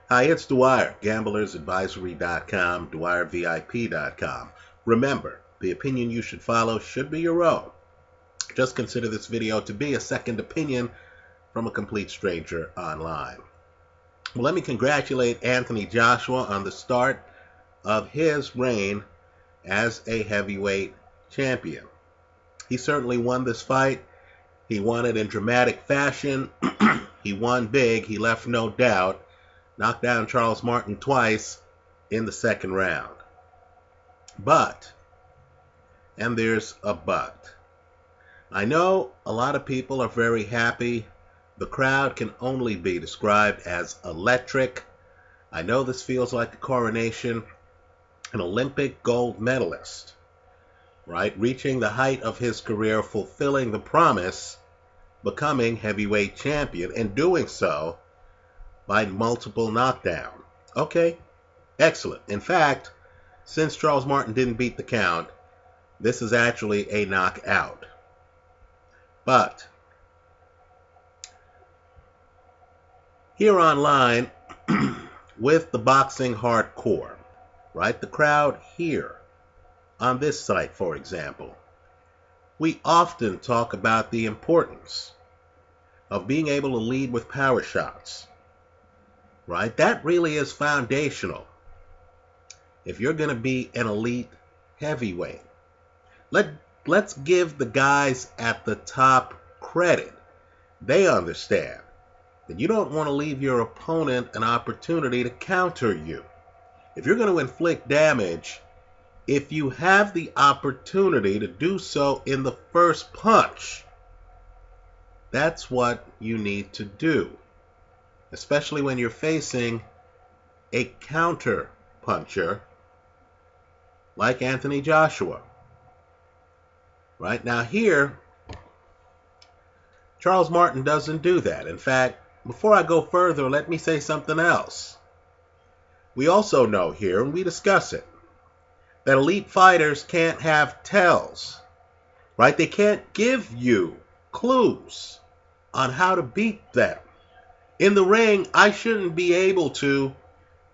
Hi, it's Dwyer, gamblersadvisory.com, dwyervip.com. Remember, the opinion you should follow should be your own. Just consider this video to be a second opinion from a complete stranger online. Well, let me congratulate Anthony Joshua on the start of his reign as a heavyweight champion. He certainly won this fight. He won it in dramatic fashion. He won big. He left no doubt. Knocked down Charles Martin twice in the second round. But, and there's a but, I know a lot of people are very happy. The crowd can only be described as electric. I know this feels like a coronation. An Olympic gold medalist, right? Reaching the height of his career, fulfilling the promise, becoming heavyweight champion, and doing so by multiple knockdown. Okay, excellent. In fact, since Charles Martin didn't beat the count, this is actually a knockout. But here online, with the boxing hardcore, right? The crowd here on this site, for example, we often talk about the importance of being able to lead with power shots. Right? That really is foundational if you're going to be an elite heavyweight. Let's give the guys at the top credit. They understand that you don't want to leave your opponent an opportunity to counter you. If you're going to inflict damage, if you have the opportunity to do so in the first punch, that's what you need to do. Especially when you're facing a counter puncher like Anthony Joshua. Right now here, Charles Martin doesn't do that. In fact, before I go further, let me say something else. We also know here, and we discuss it, that elite fighters can't have tells. Right? They can't give you clues on how to beat them. In the ring, I shouldn't be able to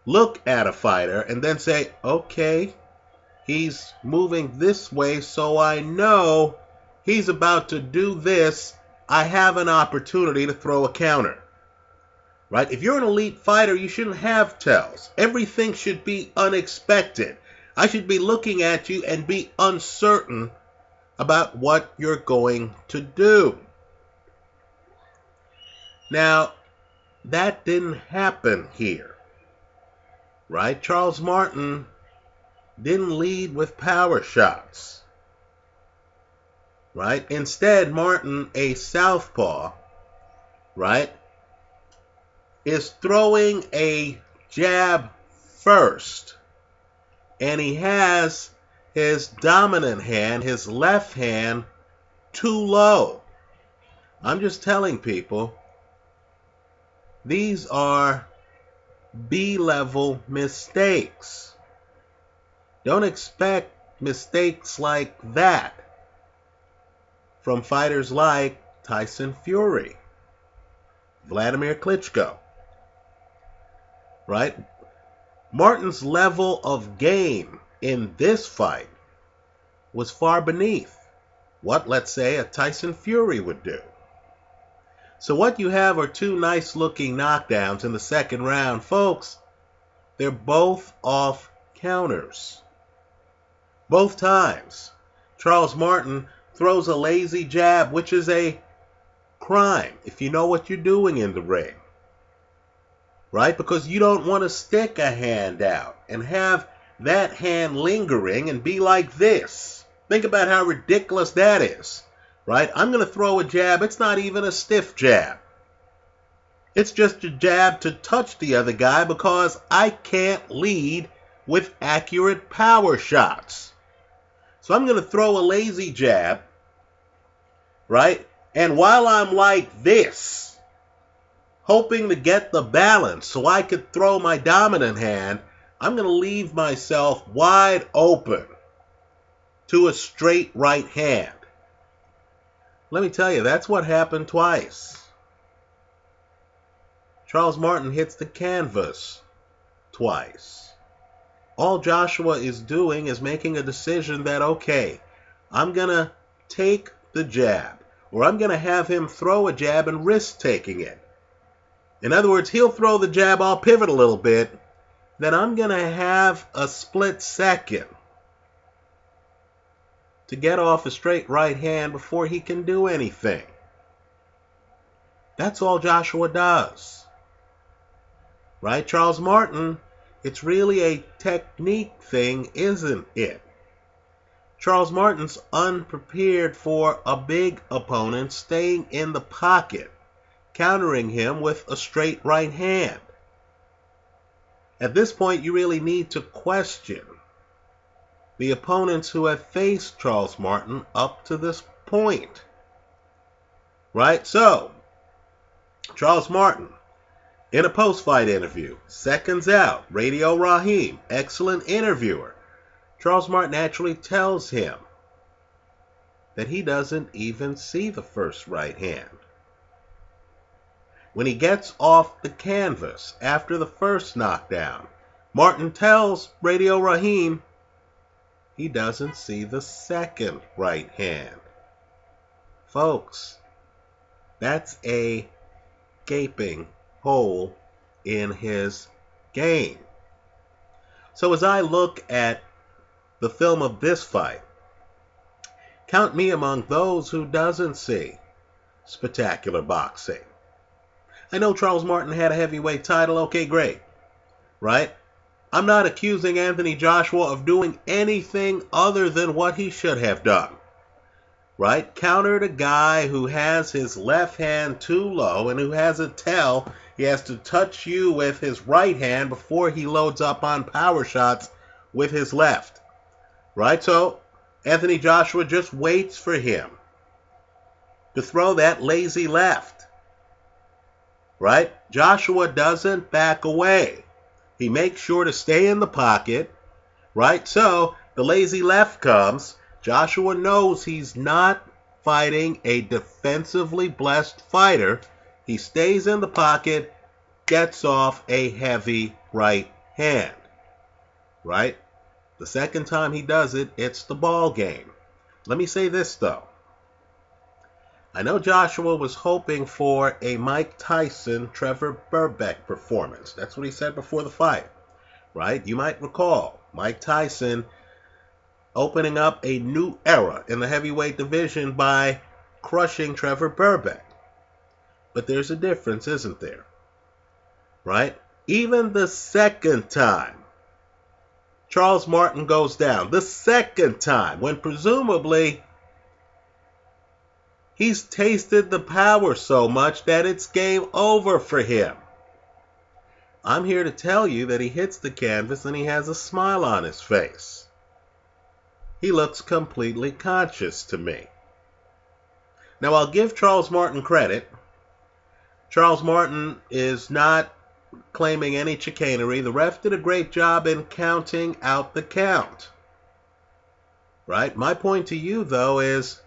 look at a fighter and then say, okay, he's moving this way, so I know he's about to do this. I have an opportunity to throw a counter. Right? If you're an elite fighter, you shouldn't have tells. Everything should be unexpected. I should be looking at you and be uncertain about what you're going to do. Now, that didn't happen here, right? Charles Martin didn't lead with power shots, right? Instead, Martin, a southpaw, right, is throwing a jab first, and he has his dominant hand, his left hand, too low. I'm just telling people, these are B-level mistakes. Don't expect mistakes like that from fighters like Tyson Fury, Vladimir Klitschko. Right? Martin's level of game in this fight was far beneath what, let's say, a Tyson Fury would do. So what you have are two nice-looking knockdowns in the second round. Folks, they're both off counters. Both times. Charles Martin throws a lazy jab, which is a crime if you know what you're doing in the ring. Right? Because you don't want to stick a hand out and have that hand lingering and be like this. Think about how ridiculous that is. Right? I'm going to throw a jab. It's not even a stiff jab. It's just a jab to touch the other guy because I can't lead with accurate power shots. So I'm going to throw a lazy jab, right? And while I'm like this, hoping to get the balance so I could throw my dominant hand, I'm going to leave myself wide open to a straight right hand. Let me tell you, that's what happened twice. Charles Martin hits the canvas twice. All Joshua is doing is making a decision that, okay, I'm going to take the jab, or I'm going to have him throw a jab and risk taking it. In other words, he'll throw the jab, I'll pivot a little bit, then I'm going to have a split second to get off a straight right hand before he can do anything. That's all Joshua does. Right, Charles Martin? It's really a technique thing, isn't it? Charles Martin's unprepared for a big opponent staying in the pocket, countering him with a straight right hand. At this point, you really need to question the opponents who have faced Charles Martin up to this point. Right? So, Charles Martin, in a post-fight interview, seconds out, Radio Raheem, excellent interviewer, Charles Martin actually tells him that he doesn't even see the first right hand. When he gets off the canvas after the first knockdown, Martin tells Radio Raheem he doesn't see the second right hand. Folks, that's a gaping hole in his game. So as I look at the film of this fight, count me among those who doesn't see spectacular boxing. I know Charles Martin had a heavyweight title. Okay, great. Right? I'm not accusing Anthony Joshua of doing anything other than what he should have done. Right? Countered a guy who has his left hand too low and who has a tell he has to touch you with his right hand before he loads up on power shots with his left. Right? So, Anthony Joshua just waits for him to throw that lazy left. Right? Joshua doesn't back away. He makes sure to stay in the pocket. Right? So, the lazy left comes. Joshua knows he's not fighting a defensively blessed fighter. He stays in the pocket, gets off a heavy right hand. Right? The second time he does it, it's the ball game. Let me say this, though. I know Joshua was hoping for a Mike Tyson, Trevor Burbeck performance. That's what he said before the fight. Right? You might recall Mike Tyson opening up a new era in the heavyweight division by crushing Trevor Burbeck. But there's a difference, isn't there? Right? Even the second time Charles Martin goes down, the second time, when presumably he's tasted the power so much that it's game over for him. I'm here to tell you that he hits the canvas and he has a smile on his face. He looks completely conscious to me. Now, I'll give Charles Martin credit. Charles Martin is not claiming any chicanery. The ref did a great job in counting out the count. Right? My point to you, though, is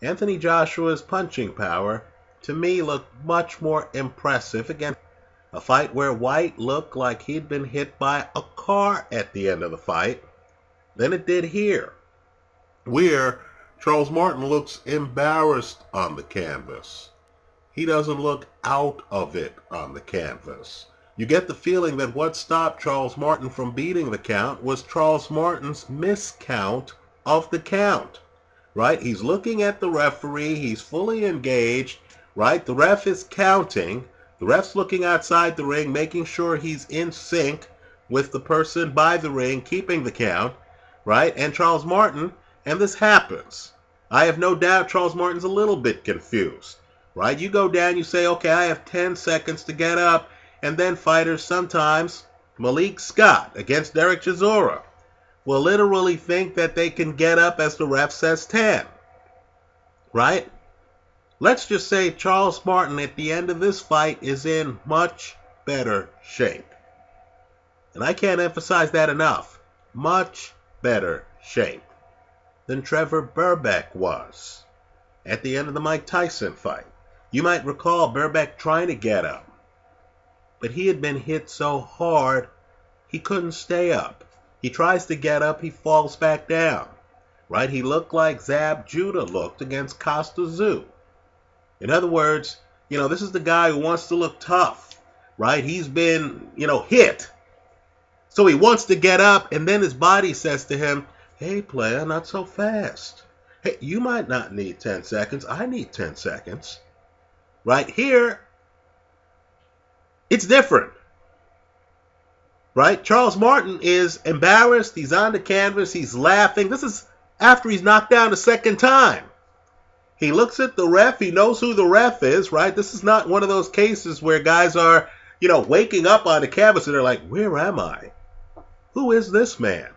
Anthony Joshua's punching power, to me, looked much more impressive. Again, a fight where White looked like he'd been hit by a car at the end of the fight than it did here, where Charles Martin looks embarrassed on the canvas. He doesn't look out of it on the canvas. You get the feeling that what stopped Charles Martin from beating the count was Charles Martin's miscount of the count. Right? He's looking at the referee. He's fully engaged. Right? The ref is counting. The ref's looking outside the ring, making sure he's in sync with the person by the ring, keeping the count. Right? And Charles Martin, and this happens. I have no doubt Charles Martin's a little bit confused. Right? You go down, you say, okay, I have 10 seconds to get up. And then fighters sometimes, Malik Scott against Derek Chisora, will literally think that they can get up as the ref says 10. Right? Let's just say Charles Martin at the end of this fight is in much better shape. And I can't emphasize that enough. Much better shape than Trevor Burbeck was at the end of the Mike Tyson fight. You might recall Burbeck trying to get up. but he had been hit so hard he couldn't stay up. He tries to get up, he falls back down. Right? He looked like Zab Judah looked against Costa Zoo. In other words, this is the guy who wants to look tough. Right? He's been, hit. So he wants to get up, and then his body says to him, hey, player, not so fast. Hey, you might not need 10 seconds. I need 10 seconds. Right? Here, it's different. Right? Charles Martin is embarrassed. He's on the canvas. He's laughing. This is after he's knocked down the second time. He looks at the ref. He knows who the ref is, right? This is not one of those cases where guys are, waking up on the canvas and they're like, where am I? Who is this man?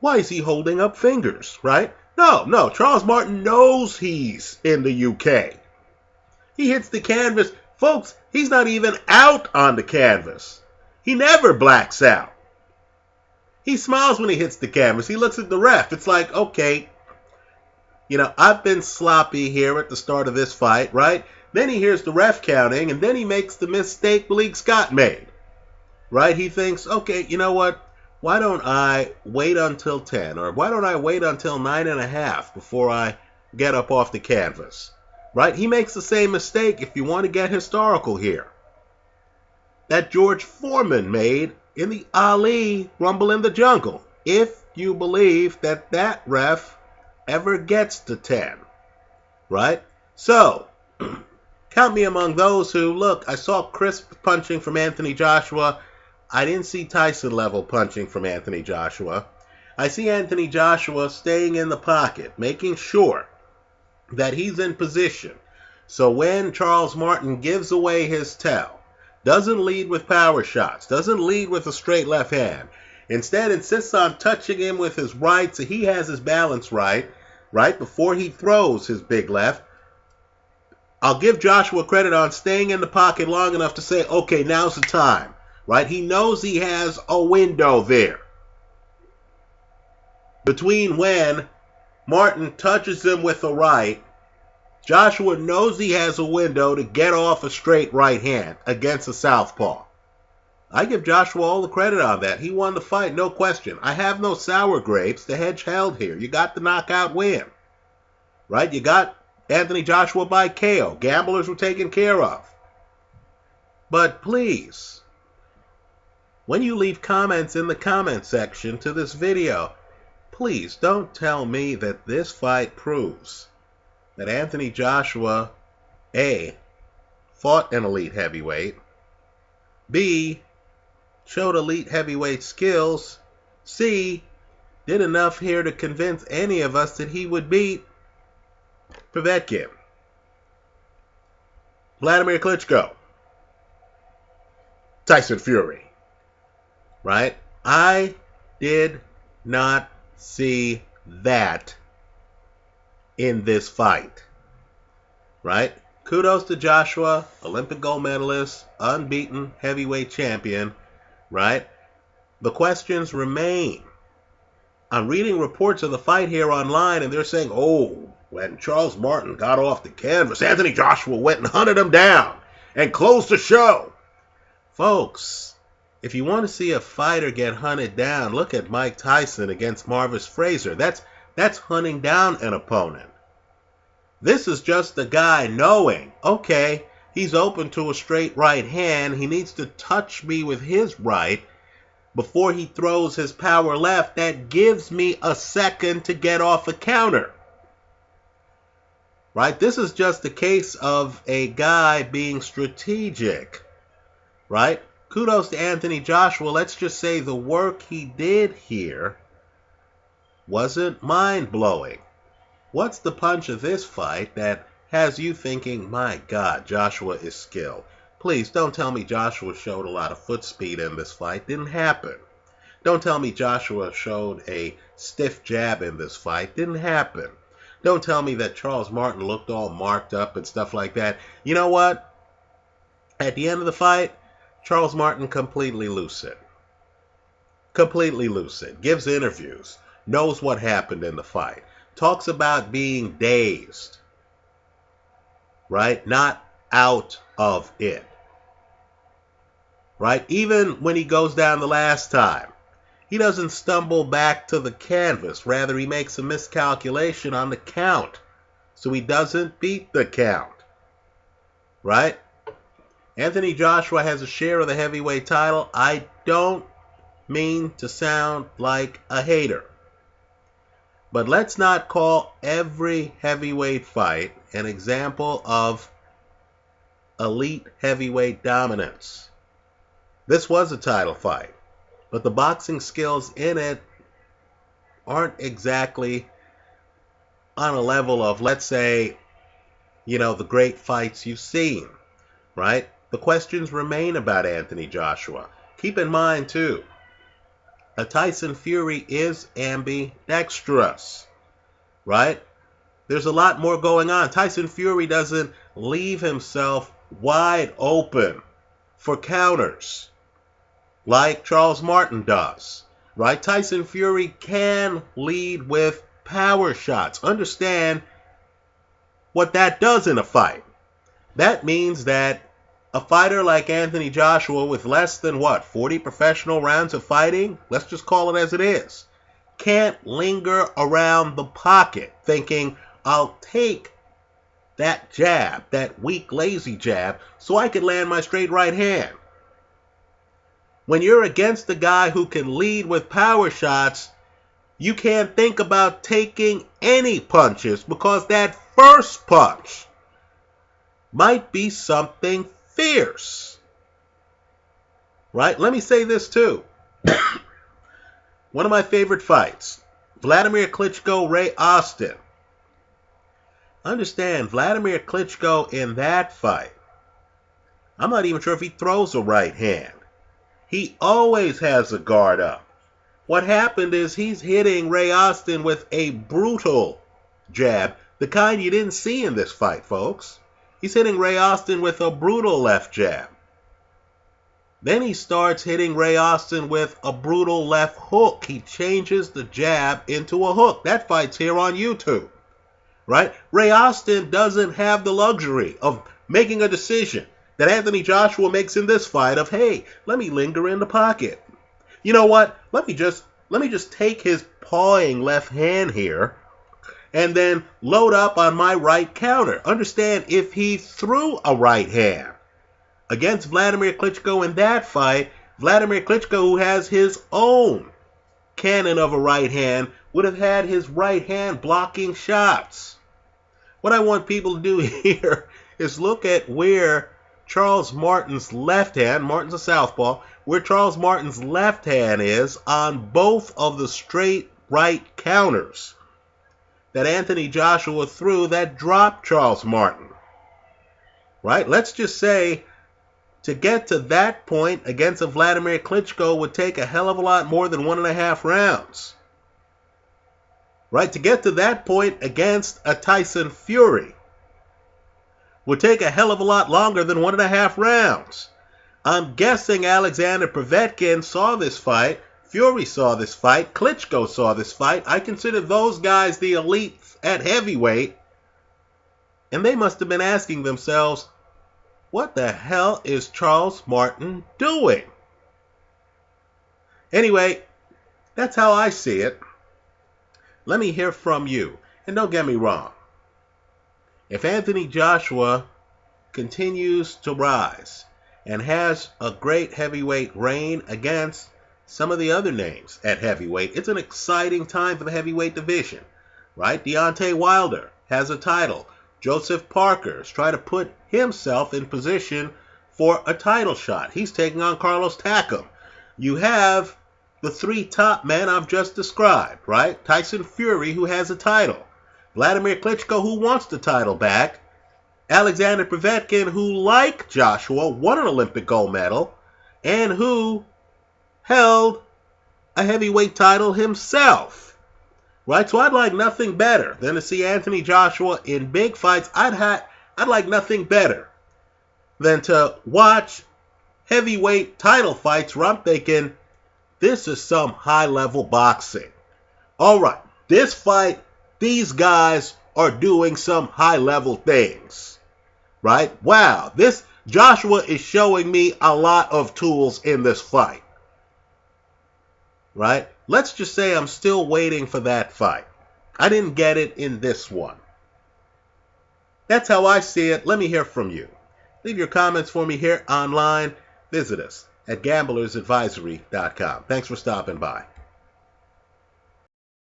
Why is he holding up fingers, right? No. Charles Martin knows he's in the UK. He hits the canvas. Folks, he's not even out on the canvas. He never blacks out. He smiles when he hits the canvas. He looks at the ref. It's like, okay, I've been sloppy here at the start of this fight, right? Then he hears the ref counting, and then he makes the mistake Malik Scott made, right? He thinks, okay, you know what? Why don't I wait until 10, or why don't I wait until 9.5 before I get up off the canvas, right? He makes the same mistake, if you want to get historical here, that George Foreman made in the Ali Rumble in the Jungle, if you believe that that ref ever gets to 10, right? So, count me among those who, look, I saw crisp punching from Anthony Joshua. I didn't see Tyson-level punching from Anthony Joshua. I see Anthony Joshua staying in the pocket, making sure that he's in position. So when Charles Martin gives away his tell, doesn't lead with power shots, doesn't lead with a straight left hand, instead insists on touching him with his right so he has his balance right before he throws his big left, I'll give Joshua credit on staying in the pocket long enough to say, okay, now's the time. Right? He knows he has a window there between when Martin touches him with the right. Joshua knows he has a window to get off a straight right hand against a southpaw. I give Joshua all the credit on that. He won the fight, no question. I have no sour grapes. The hedge held here. You got the knockout win. Right? You got Anthony Joshua by KO. Gamblers were taken care of. But please, when you leave comments in the comment section to this video, please don't tell me that this fight proves that Anthony Joshua, A, fought an elite heavyweight, B, showed elite heavyweight skills, C, did enough here to convince any of us that he would beat Povetkin, Vladimir Klitschko, Tyson Fury. Right? I did not see that in this fight. Right? Kudos to Joshua, Olympic gold medalist, unbeaten heavyweight champion. Right? The questions remain. I'm reading reports of the fight here online, and they're saying, oh, when Charles Martin got off the canvas, Anthony Joshua went and hunted him down and closed the show. Folks, if you want to see a fighter get hunted down, look at Mike Tyson against Marvis Frazier. That's hunting down an opponent. This is just the guy knowing, okay, he's open to a straight right hand. He needs to touch me with his right before he throws his power left. That gives me a second to get off a counter. Right? This is just a case of a guy being strategic. Right? Kudos to Anthony Joshua. Let's just say the work he did here wasn't mind-blowing. What's the punch of this fight that has you thinking, my God, Joshua is skilled? Please don't tell me Joshua showed a lot of foot speed in this fight. Didn't happen. Don't tell me Joshua showed a stiff jab in this fight. Didn't happen. Don't tell me that Charles Martin looked all marked up and stuff like that. You know what? At the end of the fight, Charles Martin completely lucid. Completely lucid. Gives interviews. Knows what happened in the fight. Talks about being dazed. Right? Not out of it. right? Even when he goes down the last time, he doesn't stumble back to the canvas. Rather, he makes a miscalculation on the count, so he doesn't beat the count, right? Anthony Joshua has a share of the heavyweight title. I don't mean to sound like a hater, but let's not call every heavyweight fight an example of elite heavyweight dominance. This was a title fight, but the boxing skills in it aren't exactly on a level of, let's say, the great fights you've seen, right? The questions remain about Anthony Joshua. Keep in mind, too, a Tyson Fury is ambidextrous, right? There's a lot more going on. Tyson Fury doesn't leave himself wide open for counters like Charles Martin does, right? Tyson Fury can lead with power shots. Understand what that does in a fight. That means that a fighter like Anthony Joshua with less than, 40 professional rounds of fighting, let's just call it as it is, can't linger around the pocket thinking, I'll take that jab, that weak, lazy jab, so I can land my straight right hand. When you're against a guy who can lead with power shots, you can't think about taking any punches because that first punch might be something fierce, right? Let me say this too. One of my favorite fights, Vladimir Klitschko, Ray Austin. Understand, Vladimir Klitschko in that fight, I'm not even sure if he throws a right hand. He always has a guard up. What happened is he's hitting Ray Austin with a brutal jab, the kind you didn't see in this fight, folks. He's hitting Ray Austin with a brutal left jab. Then he starts hitting Ray Austin with a brutal left hook. He changes the jab into a hook. That fight's here on YouTube, right? Ray Austin doesn't have the luxury of making a decision that Anthony Joshua makes in this fight of, hey, let me linger in the pocket. You know what? Let me just take his pawing left hand here and then load up on my right counter. Understand, if he threw a right hand against Vladimir Klitschko in that fight, Vladimir Klitschko, who has his own cannon of a right hand, would have had his right hand blocking shots. What I want people to do here is look at where Charles Martin's left hand, Martin's a southpaw, where Charles Martin's left hand is on both of the straight right counters that Anthony Joshua threw that dropped Charles Martin, right? Let's just say to get to that point against a Vladimir Klitschko would take a hell of a lot more than 1.5 rounds, right? To get to that point against a Tyson Fury would take a hell of a lot longer than 1.5 rounds. I'm guessing Alexander Povetkin saw this fight, Fury saw this fight, Klitschko saw this fight. I consider those guys the elites at heavyweight, and they must have been asking themselves, what the hell is Charles Martin doing? Anyway, that's how I see it. Let me hear from you. And don't get me wrong. If Anthony Joshua continues to rise and has a great heavyweight reign against some of the other names at heavyweight, it's an exciting time for the heavyweight division, right? Deontay Wilder has a title. Joseph Parker is trying to put himself in position for a title shot. He's taking on Carlos Takam. You have the three top men I've just described, right? Tyson Fury, who has a title. Vladimir Klitschko, who wants the title back. Alexander Povetkin, who, like Joshua, won an Olympic gold medal and who held a heavyweight title himself, right? So I'd like nothing better than to see Anthony Joshua in big fights. I'd like nothing better than to watch heavyweight title fights where I'm thinking, this is some high-level boxing. All right, this fight, these guys are doing some high-level things, right? Wow, this Joshua is showing me a lot of tools in this fight. Right? Let's just say I'm still waiting for that fight. I didn't get it in this one. That's how I see it. Let me hear from you. Leave your comments for me here online. Visit us at gamblersadvisory.com. Thanks for stopping by.